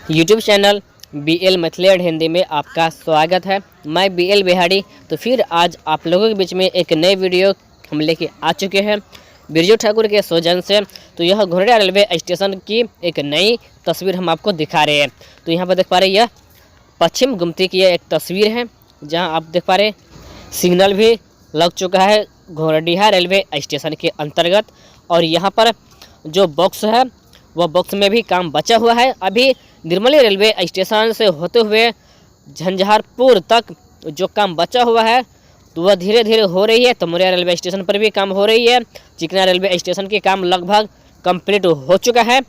YouTube channel BL Maithili और हिंदी में आपका स्वागत है। मैं BL बिहारी। तो फिर आज आप लोगों के बीच में एक नई वीडियो हम लेके आ चुके हैं बिरजू ठाकुर के सौजन से। तो यह घोघडिया रेलवे स्टेशन की एक नई तस्वीर हम आपको दिखा रहे हैं। तो यहाँ पर देख पा रहे हैं यह पश्चिम गुमती की एक तस्वीर है, जहाँ आप देख पा रहे सिग्नल भी लग चुका है घोघडिया रेलवे स्टेशन के अंतर्गत। और यहाँ पर जो बॉक्स है वह बॉक्स में भी काम बचा हुआ है। अभी निर्मली रेलवे स्टेशन से होते हुए झंझारपुर तक जो काम बचा हुआ है तो वह धीरे धीरे हो रही है। तमोरिया रेलवे स्टेशन पर भी काम हो रही है। चिकना रेलवे स्टेशन के काम लगभग कंप्लीट हो चुका है।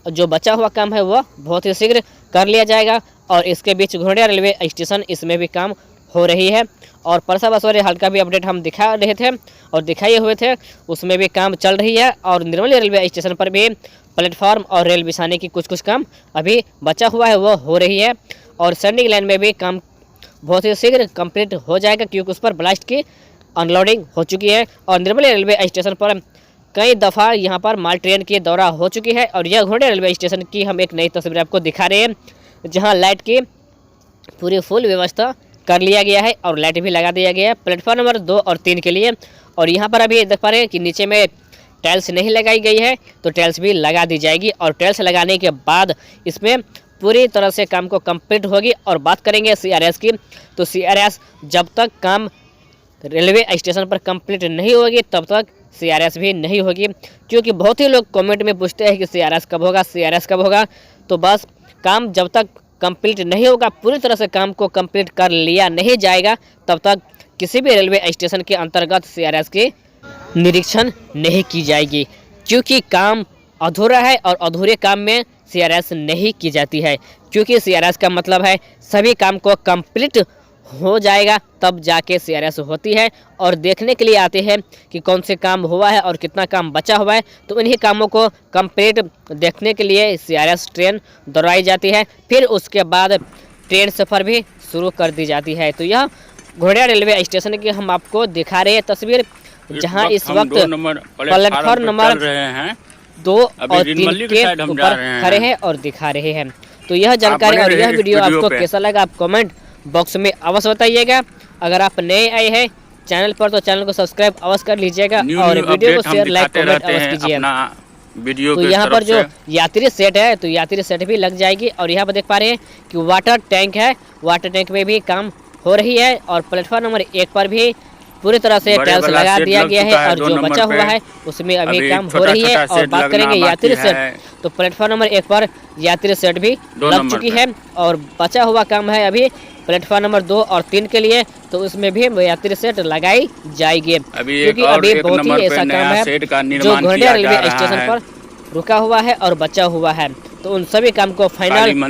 जो बचा हुआ काम है वह बहुत ही शीघ्र कर लिया जाएगा। और इसके बीच घोघडिया रेलवे स्टेशन, इसमें भी काम हो रही है। और परसा बसवारी हल्का भी अपडेट हम दिखा रहे थे और दिखाए हुए थे, उसमें भी काम चल रही है। और निर्मली रेलवे स्टेशन पर भी प्लेटफॉर्म और रेल बिछाने की कुछ काम अभी बचा हुआ है, वह हो रही है। और सेंडिंग लाइन में भी काम बहुत ही शीघ्र कंप्लीट हो जाएगा, क्योंकि उस पर ब्लास्ट की अनलोडिंग हो चुकी है। और निर्मली रेलवे स्टेशन पर कई दफ़ा यहाँ पर माल ट्रेन की दौरा हो चुकी है। और यह घोघडिया रेलवे स्टेशन की हम एक नई तस्वीर आपको दिखा रहे हैं, जहाँ लाइट की पूरी फुल व्यवस्था कर लिया गया है और लाइट भी लगा दिया गया है प्लेटफॉर्म नंबर 2 और 3 के लिए। और यहाँ पर अभी देख पा रहे हैं कि नीचे में टाइल्स नहीं लगाई गई है, तो टाइल्स भी लगा दी जाएगी। और टाइल्स लगाने के बाद इसमें पूरी तरह से काम को कंप्लीट होगी। और बात करेंगे CRS की, तो CRS जब तक काम रेलवे स्टेशन पर कंप्लीट नहीं होगी तब तक CRS भी नहीं होगी। क्योंकि बहुत ही लोग कमेंट में पूछते हैं कि CRS कब होगा, CRS कब होगा। तो बस काम जब तक कंप्लीट नहीं होगा, पूरी तरह से काम को कंप्लीट कर लिया नहीं जाएगा, तब तक किसी भी रेलवे स्टेशन के अंतर्गत CRS की निरीक्षण नहीं की जाएगी। क्योंकि काम अधूरा है और अधूरे काम में CRS नहीं की जाती है। क्योंकि CRS का मतलब है सभी काम को कंप्लीट हो जाएगा तब जाके CRS होती है। और देखने के लिए आते हैं कि कौन से काम हुआ है और कितना काम बचा हुआ है। तो इन्हीं कामों को कंप्लीट देखने के लिए CRS ट्रेन दौड़ाई जाती है। फिर उसके बाद ट्रेन सफ़र भी शुरू कर दी जाती है। तो यह घोघडिया रेलवे स्टेशन की हम आपको दिखा रहे हैं तस्वीर, जहां इस वक्त प्लेटफॉर्म नंबर 2 और 3 के ऊपर खड़े हैं और दिखा रहे हैं। तो यह जानकारी और यह वीडियो आपको कैसा लगा, आप कमेंट बॉक्स में अवश्य बताइएगा। अगर आप नए आए हैं चैनल पर तो चैनल को सब्सक्राइब अवश्य कर लीजिएगा और वीडियो को शेयर लाइक कमेंट अवश्य कीजिएगा। तो यहाँ पर जो यात्री सेट है तो यात्री सेट भी लग जाएगी। और यहाँ पर देख पा रहे हैं कि वाटर टैंक है, वाटर टैंक में भी काम हो रही है। और प्लेटफॉर्म नंबर 1 पर भी पूरी तरह से टाइल्स लगा दिया गया है। और जो बचा हुआ है उसमें अभी काम हो रही है। और बात करेंगे यात्री सेट, तो प्लेटफॉर्म नंबर 1 पर यात्री सेट भी लग चुकी है। और बचा हुआ काम है अभी प्लेटफॉर्म नंबर 2 और 3 के लिए, तो उसमें भी यात्री सेट लगाई जाएगी। क्योंकि अभी बहुत ही ऐसा काम है जो घोघडिया रेलवे स्टेशन पर रुका हुआ है और बचा हुआ है। तो उन सभी काम को फाइनल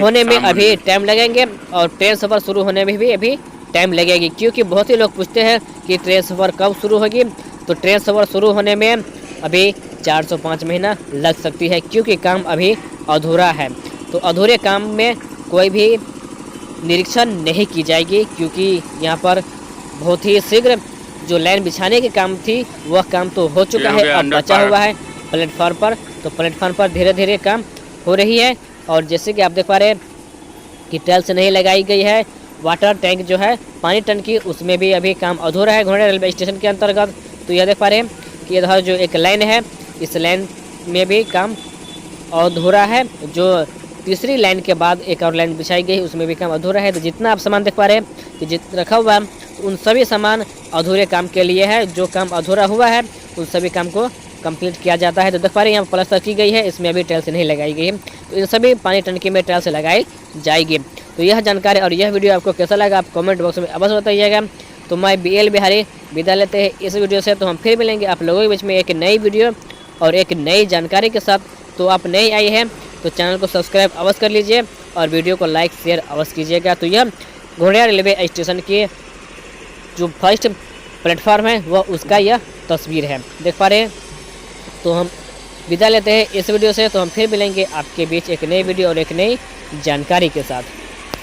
होने में अभी टाइम लगेंगे। और ट्रेन सफ़र शुरू होने में भी अभी टाइम लगेगी। क्योंकि बहुत ही लोग पूछते हैं कि ट्रेन सफ़र कब शुरू होगी। तो ट्रेन सफ़र शुरू होने में अभी 4 से 5 महीना लग सकती है, क्योंकि काम अभी अधूरा है। तो अधूरे काम में कोई भी निरीक्षण नहीं की जाएगी, क्योंकि यहाँ पर बहुत ही शीघ्र जो लाइन बिछाने की काम थी वह काम तो हो चुका है। अब बचा हुआ है प्लेटफॉर्म पर, तो प्लेटफॉर्म पर धीरे धीरे काम हो रही है। और जैसे कि आप देख पा रहे हैं कि टाइल्स नहीं लगाई गई है। वाटर टैंक जो है पानी टंकी, उसमें भी अभी काम अधूरा है घोघडिया रेलवे स्टेशन के अंतर्गत। तो यह देख पा रहे हैं कि इधर जो एक लाइन है, इस लाइन में भी काम अधूरा है। जो तीसरी लाइन के बाद एक और लाइन बिछाई गई, उसमें भी काम अधूरा है। तो जितना आप सामान देख पा रहे हैं कि जितना रखा हुआ है, उन सभी सामान अधूरे काम के लिए है। जो काम अधूरा हुआ है उन सभी काम को कंप्लीट किया जाता है। तो देख पा रहे हैं यहाँ प्लास्टर की गई है, इसमें अभी टाइल्स नहीं लगाई गई है। तो इन सभी पानी टंकी में टाइल्स लगाई जाएगी। तो यह जानकारी और यह वीडियो आपको कैसा लगा, आप कमेंट बॉक्स में अवश्य बताइएगा। तो मैं BL बिहारी विदा लेते हैं इस वीडियो से। तो हम फिर मिलेंगे आप लोगों के बीच में एक नई वीडियो और एक नई जानकारी के साथ। तो आप नए आए हैं तो चैनल को सब्सक्राइब अवश्य कर लीजिए और वीडियो को लाइक शेयर अवश्य कीजिएगा। तो यह घोघडिया रेलवे स्टेशन की जो फर्स्ट प्लेटफॉर्म है वह उसका यह तस्वीर है, देख पा रहे हैं। तो हम विदा लेते हैं इस वीडियो से। तो हम फिर मिलेंगे आपके बीच एक नई वीडियो और एक नई जानकारी के साथ।